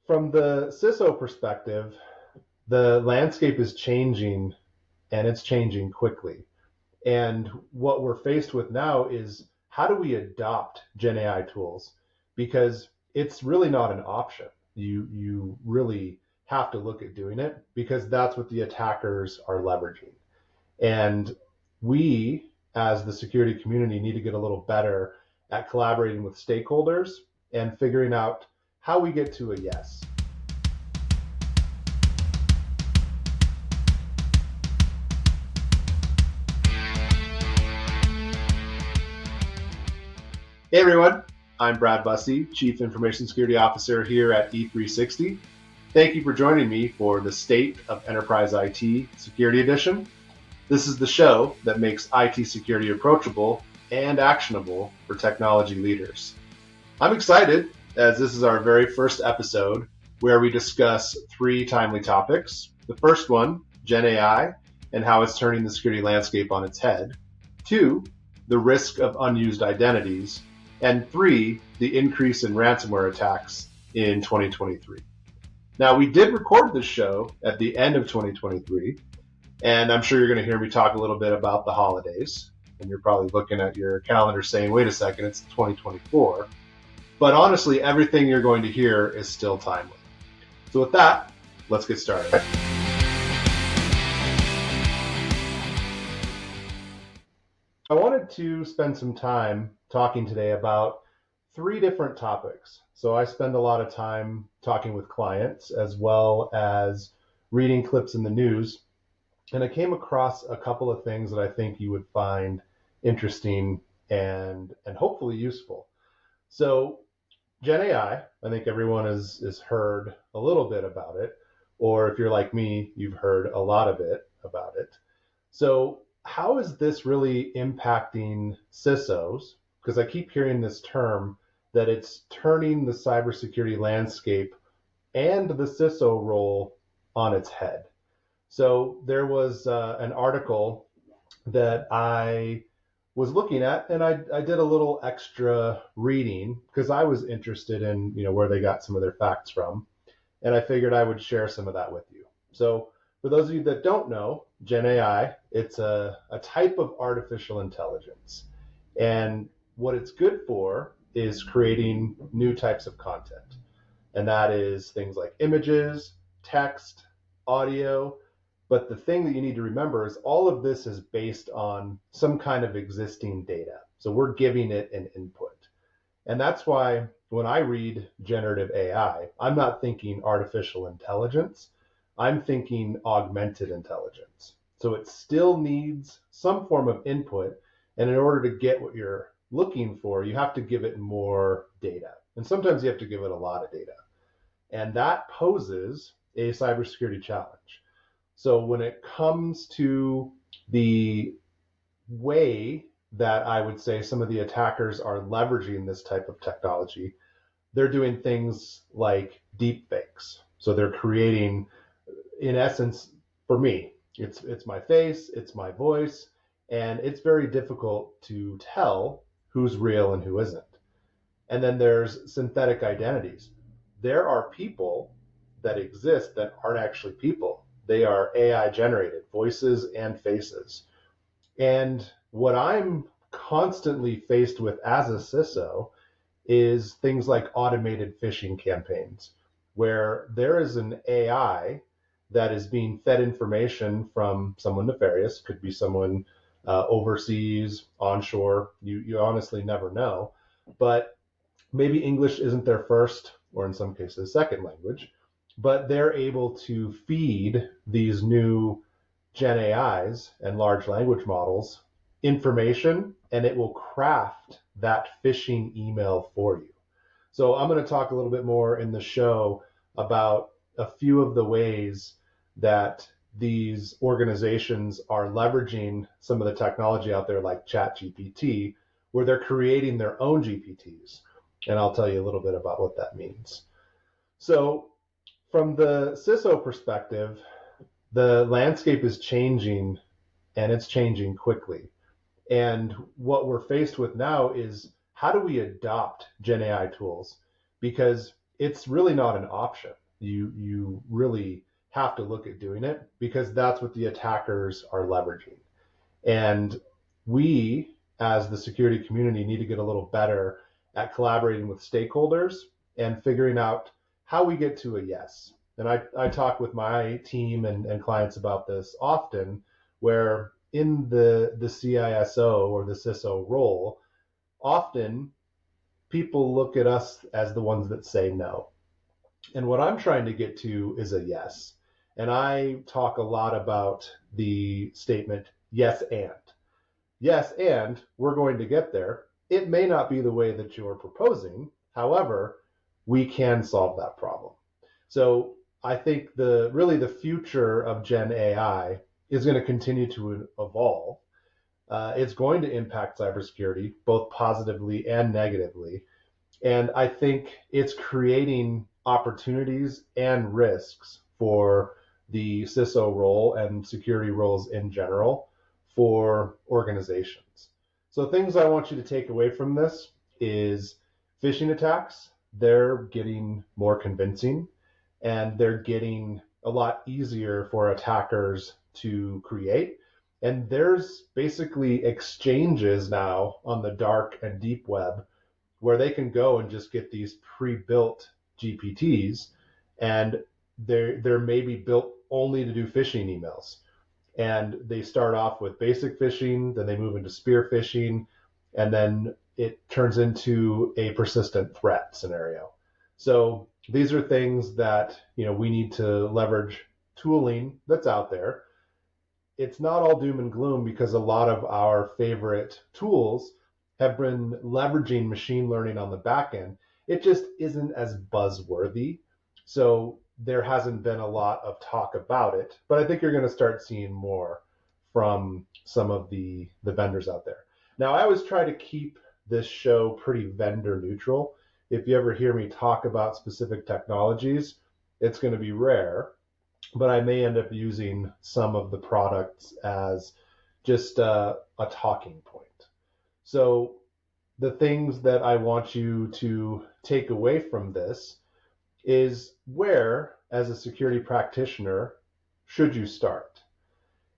From the CISO perspective, the landscape is changing and it's changing quickly. And what we're faced with now is how do we adopt GenAI tools? Because it's really not an option. You really have to look at doing it because that's what the attackers are leveraging. And we, as the security community, need to get a little better at collaborating with stakeholders and figuring out how we get to a yes. Hey everyone, I'm Brad Bussie, Chief Information Security Officer here at E360. Thank you for joining me for the State of Enterprise IT Security Edition. This is the show that makes IT security approachable and actionable for technology leaders. I'm excited as this is our very first episode where we discuss three timely topics. The first one, GenAI and how it's turning the security landscape on its head. Two, the risk of unused identities. And three, the increase in ransomware attacks in 2023. Now, we did record this show at the end of 2023, and I'm sure you're going to hear me talk a little bit about the holidays. And you're probably looking at your calendar saying, wait a second, it's 2024. But honestly, everything you're going to hear is still timely. So with that, let's get started. I wanted to spend some time talking today about three different topics. So I spend a lot of time talking with clients as well as reading clips in the news. And I came across a couple of things that I think you would find interesting and hopefully useful. So GenAI, I think everyone has heard a little bit about it, or if you're like me, you've heard a lot of it about it. So how is this really impacting CISOs? Because I keep hearing this term that it's turning the cybersecurity landscape and the CISO role on its head. So there was an article that I was looking at, and I did a little extra reading because I was interested in where they got some of their facts from, and I figured I would share some of that with you. So for those of you that don't know, GenAI, it's a type of artificial intelligence. And what it's good for is creating new types of content. And that is things like images, text, audio. But the thing that you need to remember is all of this is based on some kind of existing data. So we're giving it an input. And that's why when I read generative AI, I'm not thinking artificial intelligence. I'm thinking augmented intelligence. So it still needs some form of input. And in order to get what you're looking for, you have to give it more data. And sometimes you have to give it a lot of data. And that poses a cybersecurity challenge. So when it comes to the way that I would say some of the attackers are leveraging this type of technology, they're doing things like deep fakes. So they're creating, in essence, for me, it's my face, it's my voice, and it's very difficult to tell who's real and who isn't. And then there's synthetic identities. There are people that exist that aren't actually people. They are AI generated voices and faces. And what I'm constantly faced with as a CISO is things like automated phishing campaigns, where there is an AI that is being fed information from someone nefarious, could be someone overseas, onshore, you honestly never know, but maybe English isn't their first, or in some cases, second language, but they're able to feed these new Gen AIs and large language models information, and it will craft that phishing email for you. So I'm going to talk a little bit more in the show about a few of the ways that these organizations are leveraging some of the technology out there like ChatGPT, where they're creating their own GPTs. And I'll tell you a little bit about what that means. So from the CISO perspective, the landscape is changing and it's changing quickly. And what we're faced with now is how do we adopt Gen AI tools? Because it's really not an option. You really have to look at doing it because that's what the attackers are leveraging. And we, as the security community, need to get a little better at collaborating with stakeholders and figuring out how we get to a yes. And I talk with my team and clients about this often, where in the CISO or the CISO role, often people look at us as the ones that say no. And what I'm trying to get to is a yes. And I talk a lot about the statement, yes, and. Yes, and we're going to get there. It may not be the way that you're proposing. However, we can solve that problem. So I think the future of Gen AI is going to continue to evolve. It's going to impact cybersecurity both positively and negatively. And I think it's creating opportunities and risks for the CISO role and security roles in general for organizations. So things I want you to take away from this is phishing attacks, they're getting more convincing and they're getting a lot easier for attackers to create. And there's basically exchanges now on the dark and deep web where they can go and just get these pre-built GPTs, and they're maybe built only to do phishing emails. And they start off with basic phishing, then they move into spear phishing, and then it turns into a persistent threat scenario. So these are things that we need to leverage tooling that's out there. It's not all doom and gloom because a lot of our favorite tools have been leveraging machine learning on the back end. It just isn't as buzzworthy. So there hasn't been a lot of talk about it, but I think you're going to start seeing more from some of the vendors out there. Now, I always try to keep this show pretty vendor neutral. If you ever hear me talk about specific technologies, it's going to be rare, but I may end up using some of the products as just a talking point. So the things that I want you to take away from this is where, as a security practitioner, should you start?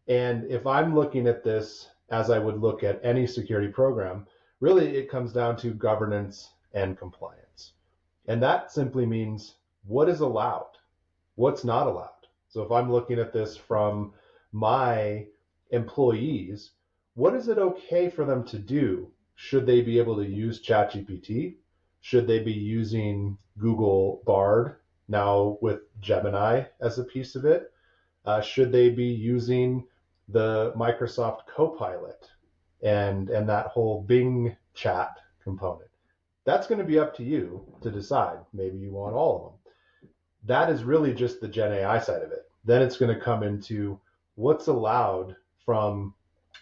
And if I'm looking at this as I would look at any security program, really it comes down to governance and compliance. And that simply means what is allowed, what's not allowed. So if I'm looking at this from my employees, what is it okay for them to do? Should they be able to use ChatGPT? Should they be using Google Bard now with Gemini as a piece of it? Should they be using the Microsoft Copilot and that whole Bing chat component? That's going to be up to you to decide. Maybe you want all of them. That is really just the Gen AI side of it. Then it's going to come into what's allowed from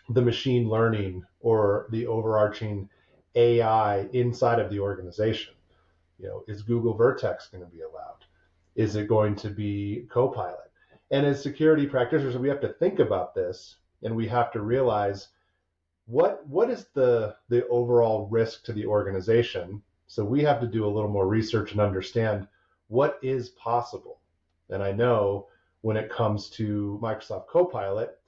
the machine learning or the overarching AI inside of the organization. Is Google Vertex going to be allowed? Is it going to be Copilot? And as security practitioners, we have to think about this, and we have to realize what is the overall risk to the organization. So we have to do a little more research and understand what is possible. And I know when it comes to Microsoft Copilot,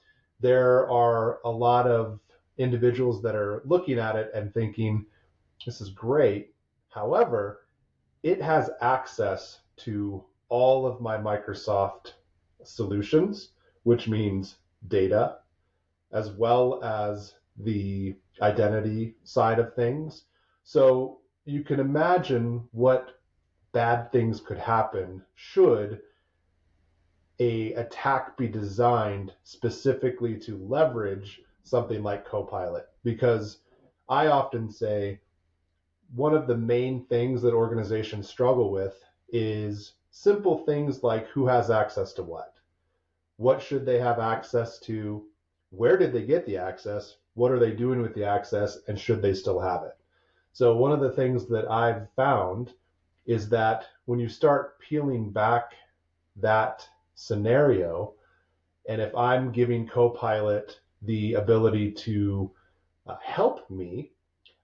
there are a lot of individuals that are looking at it and thinking, this is great. However, it has access to all of my Microsoft solutions, which means data, as well as the identity side of things. So you can imagine what bad things could happen should a attack be designed specifically to leverage something like Copilot. Because I often say one of the main things that organizations struggle with is simple things like who has access to what should they have access to, where did they get the access, what are they doing with the access, and should they still have it. So one of the things that I've found is that when you start peeling back that scenario, and if I'm giving Copilot the ability to help me,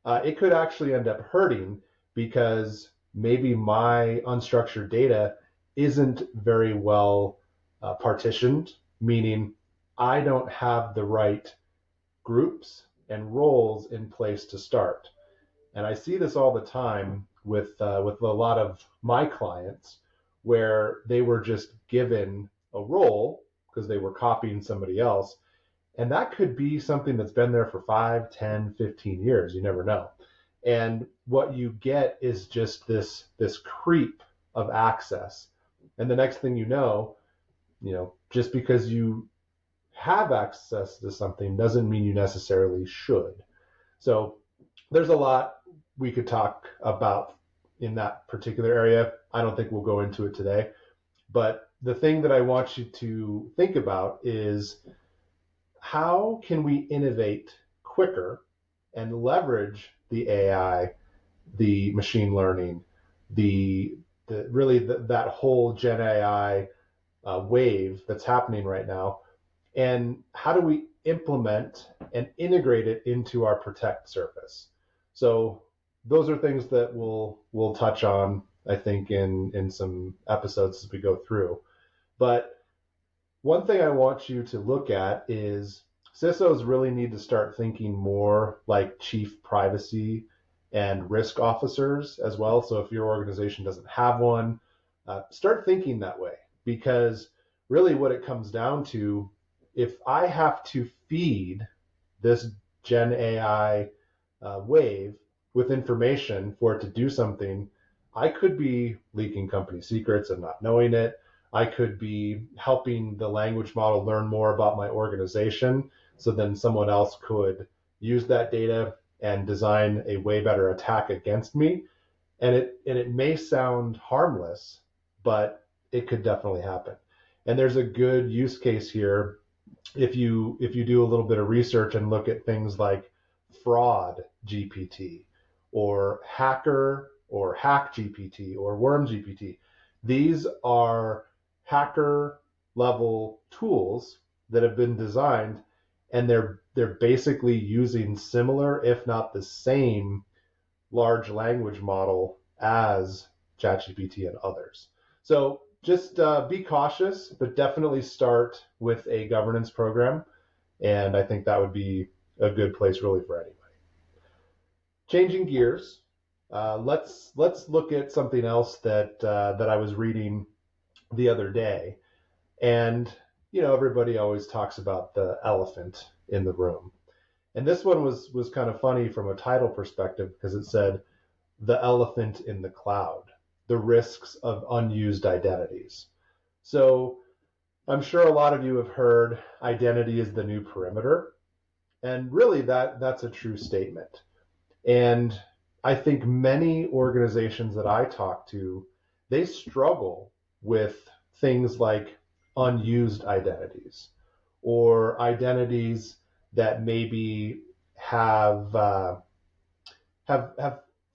it could actually end up hurting because maybe my unstructured data isn't very well partitioned, meaning I don't have the right groups and roles in place to start. And I see this all the time with a lot of my clients where they were just given a role because they were copying somebody else. And that could be something that's been there for 5, 10, 15 years. You never know. And what you get is just this creep of access. And the next thing you know, just because you have access to something doesn't mean you necessarily should. So there's a lot we could talk about in that particular area. I don't think we'll go into it today. But the thing that I want you to think about is how can we innovate quicker and leverage the AI, the machine learning, that whole Gen AI wave that's happening right now, and how do we implement and integrate it into our protect surface? So those are things that we'll touch on, I think, in some episodes as we go through. But one thing I want you to look at is CISOs really need to start thinking more like chief privacy and risk officers as well. So if your organization doesn't have one, start thinking that way, because really what it comes down to, if I have to feed this Gen AI wave with information for it to do something, I could be leaking company secrets and not knowing it. I could be helping the language model learn more about my organization, so then someone else could use that data and design a way better attack against me. And it may sound harmless, but it could definitely happen. And there's a good use case here if you do a little bit of research and look at things like fraud GPT or hacker or hack GPT or worm GPT. These are hacker level tools that have been designed, and they're basically using similar, if not the same, large language model as ChatGPT and others. So just be cautious, but definitely start with a governance program. And I think that would be a good place really for anybody. Changing gears, let's look at something else that I was reading the other day. And everybody always talks about the elephant in the room. And this one was kind of funny from a title perspective because it said the elephant in the cloud, the risks of unused identities. So I'm sure a lot of you have heard identity is the new perimeter. And really that's a true statement. And I think many organizations that I talk to, they struggle with things like unused identities or identities that maybe have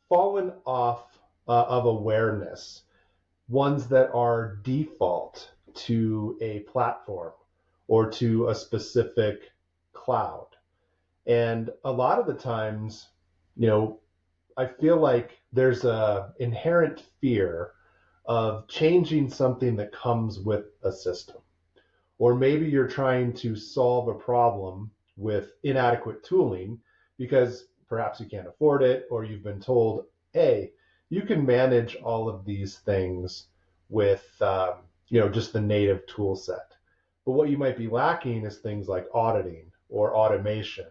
fallen off of awareness, ones that are default to a platform or to a specific cloud. And a lot of the times, you know, I feel like there's a inherent fear of changing something that comes with a system. Or maybe you're trying to solve a problem with inadequate tooling because perhaps you can't afford it, or you've been told, hey, you can manage all of these things with just the native tool set. But what you might be lacking is things like auditing or automation,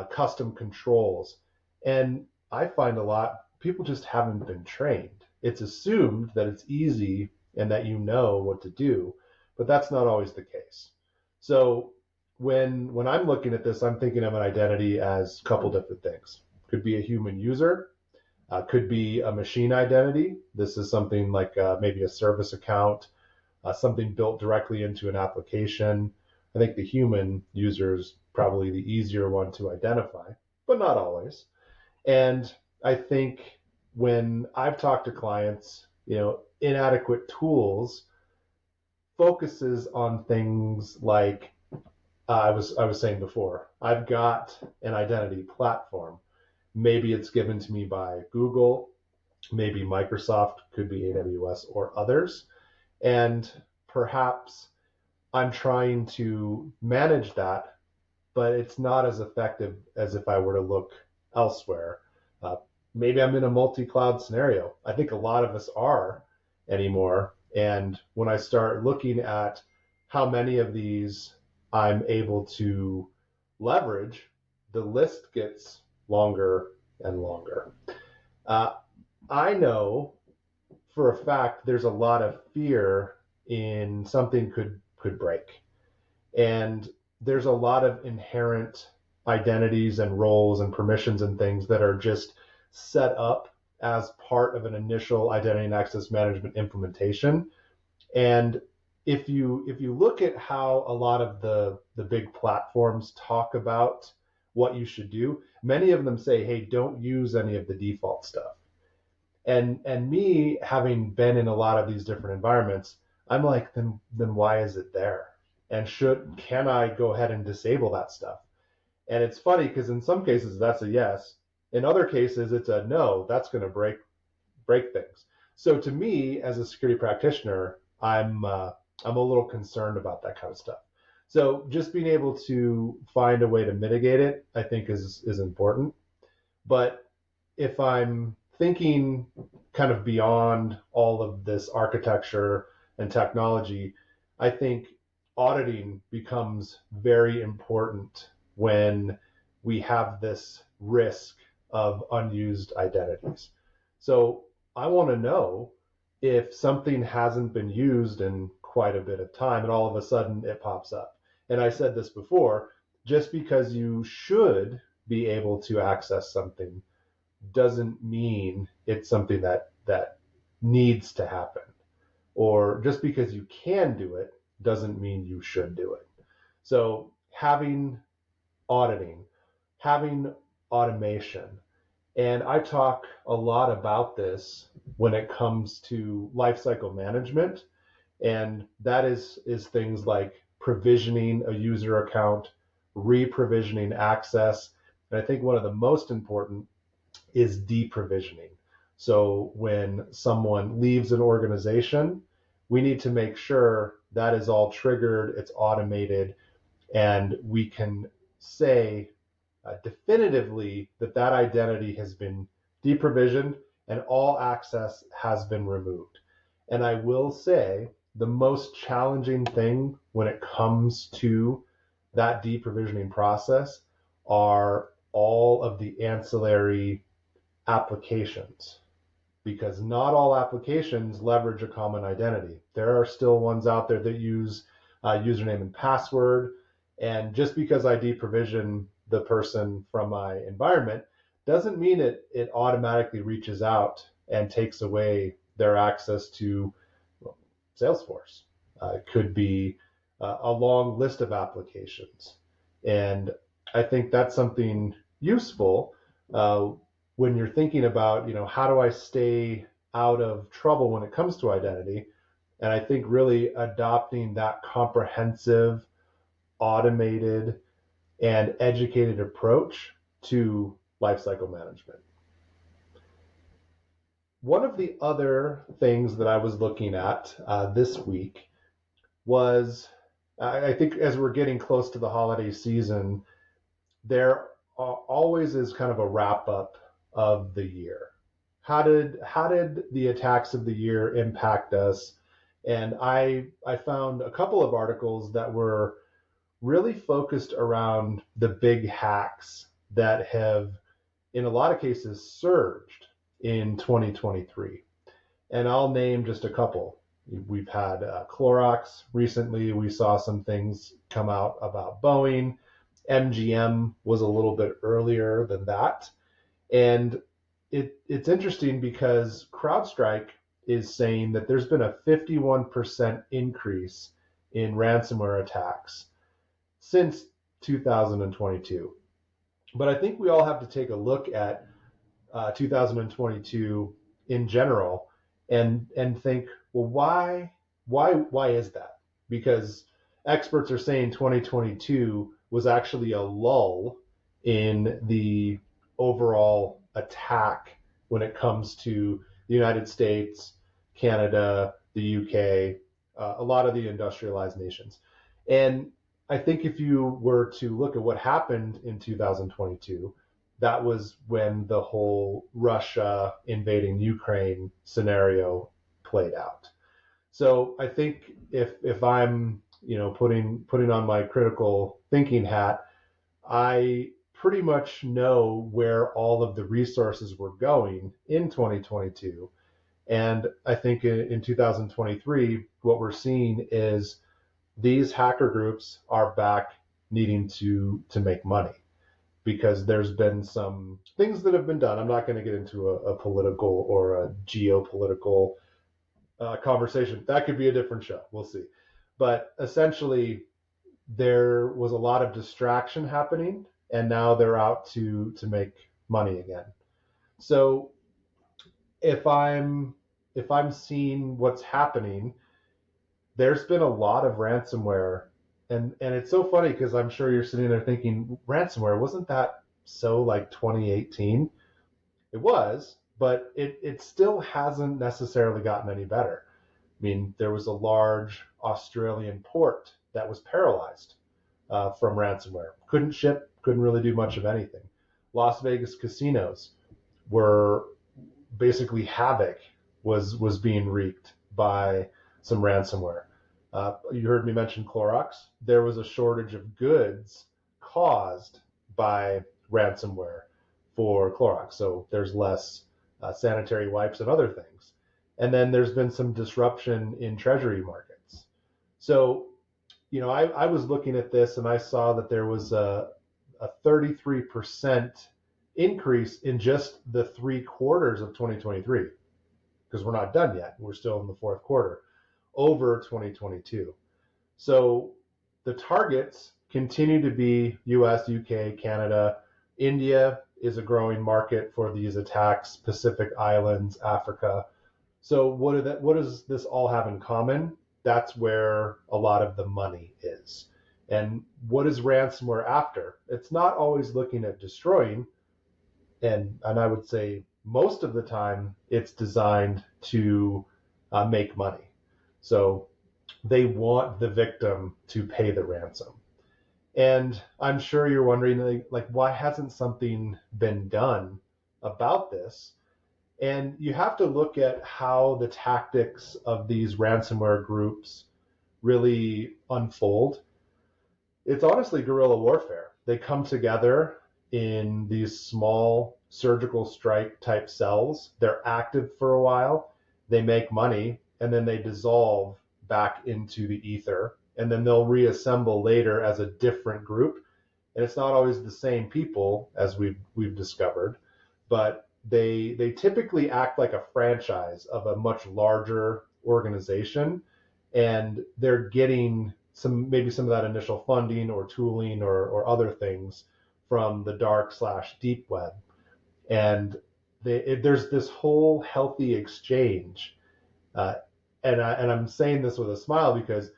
custom controls. And I find a lot people just haven't been trained. It's assumed that it's easy and that you know what to do, but that's not always the case. So when I'm looking at this, I'm thinking of an identity as a couple different things. Could be a human user, could be a machine identity. This is something like maybe a service account, something built directly into an application. I think the human user is probably the easier one to identify, but not always. And I think when I've talked to clients, inadequate tools focuses on things like I was saying before, I've got an identity platform. Maybe it's given to me by Google, maybe Microsoft, could be AWS or others. And perhaps I'm trying to manage that, but it's not as effective as if I were to look elsewhere. Uh, Maybe I'm in a multi-cloud scenario. I think a lot of us are anymore. And when I start looking at how many of these I'm able to leverage, the list gets longer and longer. Uh, I know for a fact there's a lot of fear in something could break. And there's a lot of inherent identities and roles and permissions and things that are just set up as part of an initial identity and access management implementation. And if you look at how a lot of the big platforms talk about what you should do, many of them say, hey, don't use any of the default stuff. And me having been in a lot of these different environments, I'm like, then why is it there? And can I go ahead and disable that stuff? And it's funny because in some cases that's a yes. In other cases it's a no, that's going to break things. So to me as a security practitioner, I'm a little concerned about that kind of stuff. So just being able to find a way to mitigate it, I think is important. But if I'm thinking kind of beyond all of this architecture and technology, I think auditing becomes very important when we have this risk of unused identities. So I want to know if something hasn't been used in quite a bit of time and all of a sudden it pops up. And I said this before, just because you should be able to access something doesn't mean it's something that needs to happen. Or just because you can do it doesn't mean you should do it. So having auditing, having automation, and I talk a lot about this when it comes to lifecycle management, and that is things like provisioning a user account, re-provisioning access, and I think one of the most important is deprovisioning. So when someone leaves an organization, we need to make sure that is all triggered, it's automated, and we can say definitively that that identity has been deprovisioned and all access has been removed. And I will say the most challenging thing when it comes to that deprovisioning process are all of the ancillary applications, because not all applications leverage a common identity. There are still ones out there that use username and password. And just because I deprovision the person from my environment doesn't mean it automatically reaches out and takes away their access to Salesforce. It could be a long list of applications. And I think that's something useful when you're thinking about, how do I stay out of trouble when it comes to identity? And I think really adopting that comprehensive, automated, and educated approach to lifecycle management. One of the other things that I was looking at this week was, I think as we're getting close to the holiday season, there always is kind of a wrap up of the year. How did the attacks of the year impact us? And I found a couple of articles that were really focused around the big hacks that have, in a lot of cases, surged in 2023. And I'll name just a couple. We've had Clorox recently. We saw some things come out about Boeing. MGM was a little bit earlier than that. And it's interesting because CrowdStrike is saying that there's been a 51% increase in ransomware attacks since 2022. But I think we all have to take a look at 2022 in general and think, well, why is that? Because experts are saying 2022 was actually a lull in the overall attack when it comes to the United States, Canada, the UK, a lot of the industrialized nations. And I think if you were to look at what happened in 2022, that was when the whole Russia invading Ukraine scenario played out. So I think if I'm putting on my critical thinking hat, I pretty much know where all of the resources were going in 2022. And I think in 2023, what we're seeing is these hacker groups are back needing to make money because there's been some things that have been done. I'm not going to get into a political or a geopolitical conversation. That could be a different show. We'll see. But essentially, there was a lot of distraction happening, and now they're out to make money again. So if I'm seeing what's happening, there's been a lot of ransomware, and it's so funny because I'm sure you're sitting there thinking, ransomware, wasn't that so like 2018? It was, but it still hasn't necessarily gotten any better. I mean, there was a large Australian port that was paralyzed from ransomware. Couldn't ship, couldn't really do much of anything. Las Vegas casinos were basically havoc was being wreaked by some ransomware. You heard me mention Clorox. There was a shortage of goods caused by ransomware for Clorox. So there's less sanitary wipes and other things. And then there's been some disruption in treasury markets. So, I was looking at this and I saw that there was a 33% increase in just the 3 quarters of 2023, because we're not done yet. We're still in the fourth quarter over 2022. So the targets continue to be US, UK, Canada. India is a growing market for these attacks, Pacific Islands, Africa. So what does this all have in common? That's where a lot of the money is. And what is ransomware after? It's not always looking at destroying, and I would say most of the time it's designed to make money. So they want the victim to pay the ransom. And I'm sure you're wondering, like, why hasn't something been done about this? And you have to look at how the tactics of these ransomware groups really unfold. It's honestly guerrilla warfare. They come together in these small surgical strike type cells. They're active for a while, they make money, and then they dissolve back into the ether. And then they'll reassemble later as a different group. And it's not always the same people, as we've discovered, but they typically act like a franchise of a much larger organization, and they're getting maybe some of that initial funding or tooling or other things from the dark/deep web. And there's this whole healthy exchange. Uh, and I'm saying this with a smile because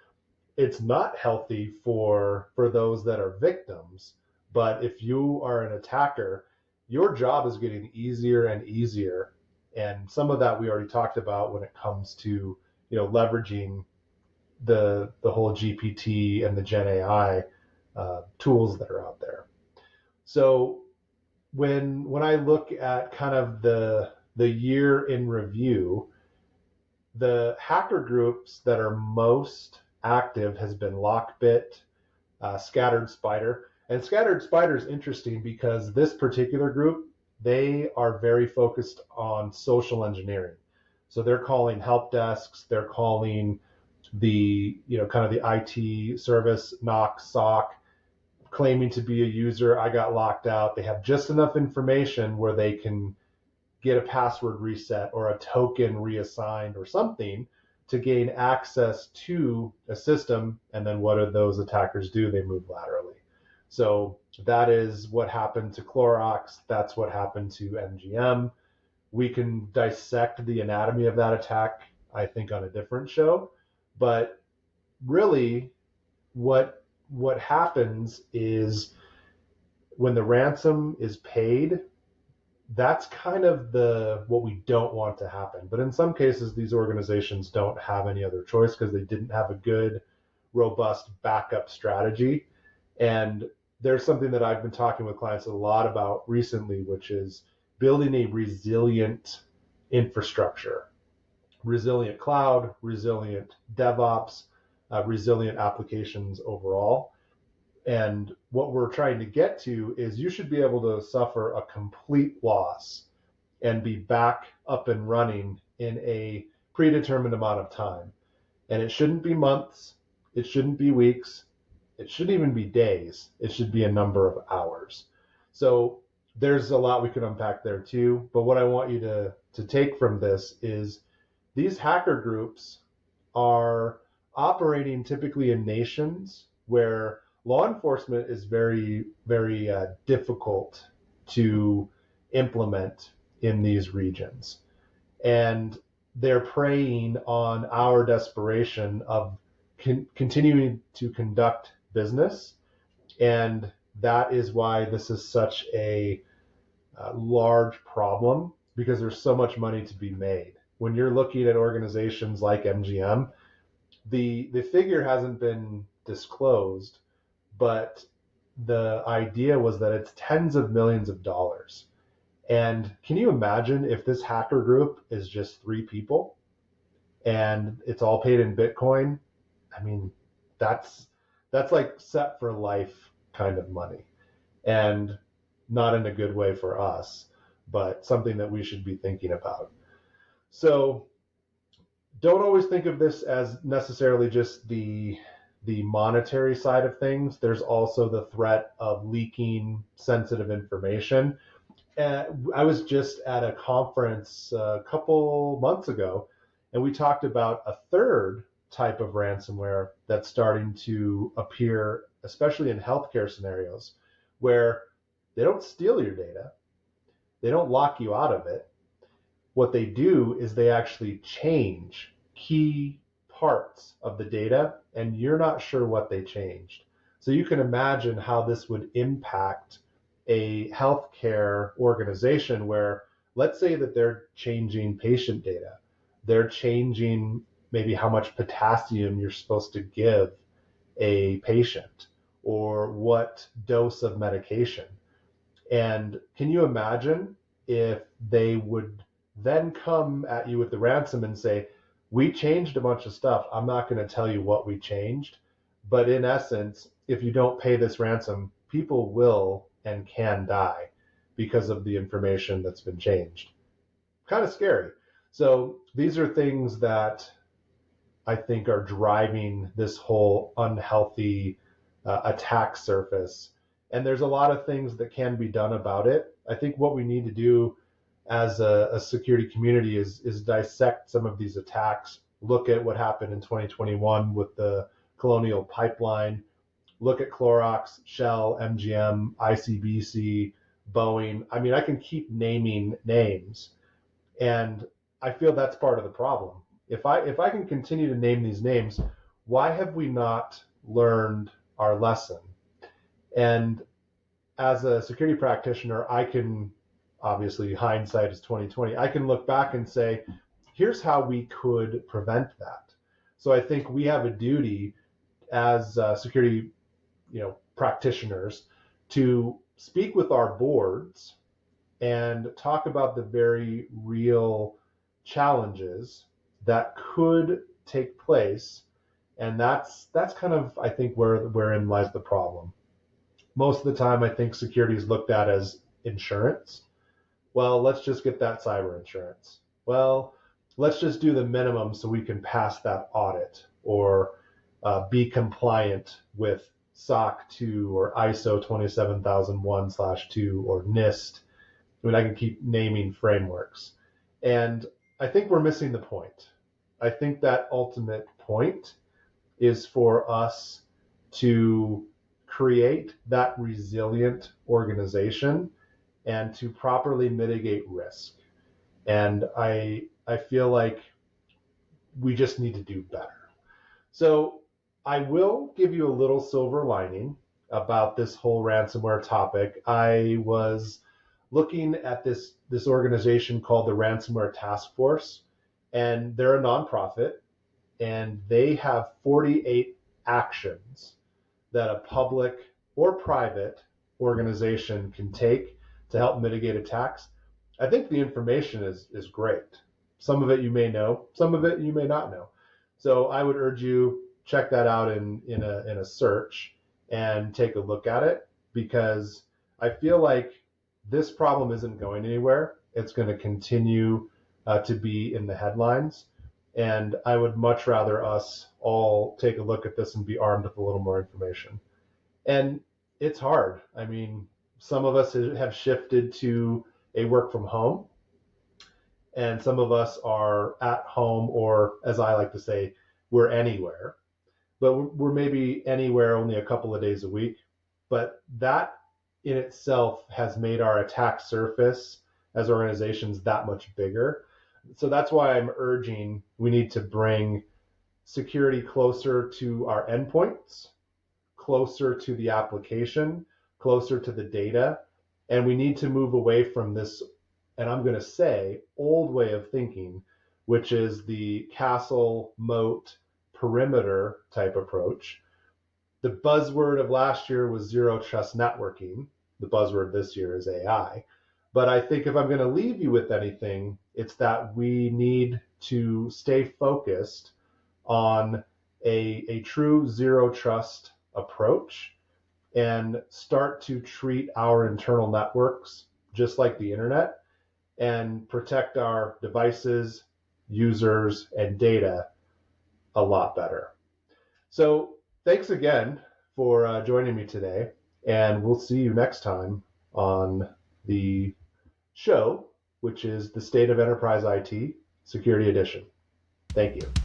it's not healthy for those that are victims. But if you are an attacker, your job is getting easier and easier. And some of that we already talked about when it comes to leveraging the whole GPT and the GenAI tools that are out there. So when I look at kind of the year in review, the hacker groups that are most active has been Lockbit, Scattered Spider. And Scattered Spider is interesting because this particular group, they are very focused on social engineering. So they're calling help desks, they're calling the kind of the IT service, knock, SOC, claiming to be a user. I got locked out. They have just enough information where they can get a password reset or a token reassigned or something to gain access to a system. And then what do those attackers do? They move laterally. So that is what happened to Clorox. That's what happened to MGM. We can dissect the anatomy of that attack, I think, on a different show. But really, what happens is when the ransom is paid, that's kind of the what we don't want to happen. But in some cases, these organizations don't have any other choice because they didn't have a good, robust backup strategy. And there's something that I've been talking with clients a lot about recently, which is building a resilient infrastructure, resilient cloud, resilient DevOps, resilient applications overall. And what we're trying to get to is you should be able to suffer a complete loss and be back up and running in a predetermined amount of time. And it shouldn't be months, it shouldn't be weeks, it shouldn't even be days. It should be a number of hours. So there's a lot we could unpack there too. But what I want you to take from this is these hacker groups are operating typically in nations where law enforcement is very, very difficult to implement in these regions. And they're preying on our desperation of continuing to conduct business. And that is why this is such a large problem, because there's so much money to be made. When you're looking at organizations like MGM, the figure hasn't been disclosed, but the idea was that it's tens of millions of dollars. And can you imagine if this hacker group is just 3 people and it's all paid in Bitcoin? I mean, that's that's like set for life kind of money, and not in a good way for us, but something that we should be thinking about. So don't always think of this as necessarily just the monetary side of things. There's also the threat of leaking sensitive information. I was just at a conference a couple months ago, and we talked about a third type of ransomware that's starting to appear, especially in healthcare scenarios, where they don't steal your data, they don't lock you out of it. What they do is they actually change key parts of the data, and you're not sure what they changed. So you can imagine how this would impact a healthcare organization where, let's say that they're changing patient data, they're changing maybe how much potassium you're supposed to give a patient or what dose of medication. And can you imagine if they would then come at you with the ransom and say, we changed a bunch of stuff. I'm not going to tell you what we changed. But in essence, if you don't pay this ransom, people will and can die because of the information that's been changed. Kind of scary. So these are things that I think are driving this whole unhealthy attack surface. And there's a lot of things that can be done about it. I think what we need to do as a security community is dissect some of these attacks, look at what happened in 2021 with the Colonial Pipeline, look at Clorox, Shell, MGM, ICBC, Boeing. I mean, I can keep naming names, and I feel that's part of the problem. If I can continue to name these names, why have we not learned our lesson? And as a security practitioner, I can, obviously hindsight is 2020. I can look back and say, here's how we could prevent that. So I think we have a duty as security, practitioners to speak with our boards and talk about the very real challenges that could take place. And that's kind of, I think, wherein lies the problem. Most of the time, I think security is looked at as insurance. Well, let's just get that cyber insurance. Well, let's just do the minimum so we can pass that audit or be compliant with SOC 2 or ISO 27001/2 or NIST. I mean, I can keep naming frameworks. And I think we're missing the point. I think that ultimate point is for us to create that resilient organization and to properly mitigate risk. And I feel like we just need to do better. So I will give you a little silver lining about this whole ransomware topic. I was looking at this organization called the Ransomware Task Force, and they're a nonprofit, and they have 48 actions that a public or private organization can take to help mitigate attacks. I think the information is great. Some of it you may know, some of it you may not know. So I would urge you check that out in a search and take a look at it, because I feel like this problem isn't going anywhere. It's going to continue to be in the headlines. And I would much rather us all take a look at this and be armed with a little more information. And it's hard. I mean, some of us have shifted to a work from home, and some of us are at home, or as I like to say, we're anywhere. But we're maybe anywhere only a couple of days a week. But that in itself has made our attack surface as organizations that much bigger. So that's why I'm urging we need to bring security closer to our endpoints, closer to the application, closer to the data. And we need to move away from this, and I'm going to say, old way of thinking, which is the castle, moat, perimeter type approach. The buzzword of last year was zero trust networking. The buzzword this year is AI. But I think if I'm going to leave you with anything, it's that we need to stay focused on a true zero trust approach and start to treat our internal networks just like the internet and protect our devices, users, and data a lot better. So thanks again for joining me today, and we'll see you next time on the show, which is the State of Enterprise IT Security Edition. Thank you.